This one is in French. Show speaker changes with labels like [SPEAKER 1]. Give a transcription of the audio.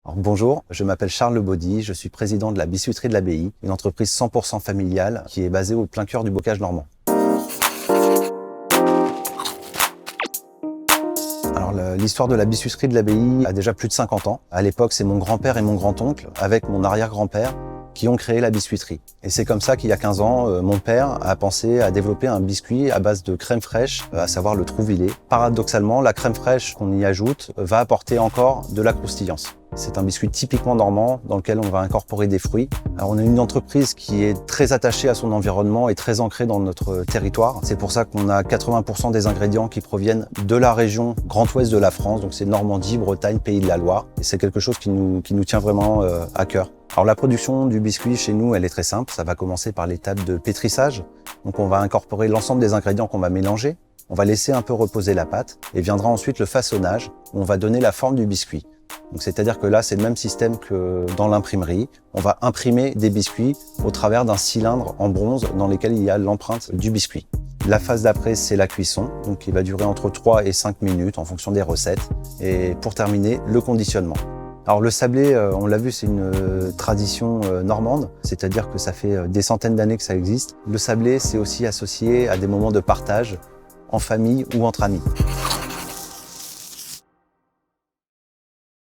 [SPEAKER 1] Alors, bonjour, je m'appelle Charles Le Baudy, je suis président de la biscuiterie de l'Abbaye, une entreprise 100% familiale qui est basée au plein cœur du bocage normand. Alors, l'histoire de la biscuiterie de l'Abbaye a déjà plus de 50 ans. À l'époque, c'est mon grand-père et mon grand-oncle, avec mon arrière-grand-père, qui ont créé la biscuiterie. Et c'est comme ça qu'il y a 15 ans, mon père a pensé à développer un biscuit à base de crème fraîche, à savoir le Trouvillet. Paradoxalement, la crème fraîche qu'on y ajoute va apporter encore de la croustillance. C'est un biscuit typiquement normand dans lequel on va incorporer des fruits. Alors, on est une entreprise qui est très attachée à son environnement et très ancrée dans notre territoire. C'est pour ça qu'on a 80% des ingrédients qui proviennent de la région Grand Ouest de la France, donc c'est Normandie, Bretagne, Pays de la Loire. Et c'est quelque chose qui nous tient vraiment à cœur. Alors la production du biscuit chez nous, elle est très simple. Ça va commencer par l'étape de pétrissage. Donc on va incorporer l'ensemble des ingrédients qu'on va mélanger. On va laisser un peu reposer la pâte et viendra ensuite le façonnage où on va donner la forme du biscuit. Donc c'est-à-dire que là, c'est le même système que dans l'imprimerie. On va imprimer des biscuits au travers d'un cylindre en bronze dans lequel il y a l'empreinte du biscuit. La phase d'après, c'est la cuisson, donc qui va durer entre 3 et 5 minutes en fonction des recettes. Et pour terminer, le conditionnement. Alors le sablé, on l'a vu, c'est une tradition normande, c'est-à-dire que ça fait des centaines d'années que ça existe. Le sablé, c'est aussi associé à des moments de partage en famille ou entre amis.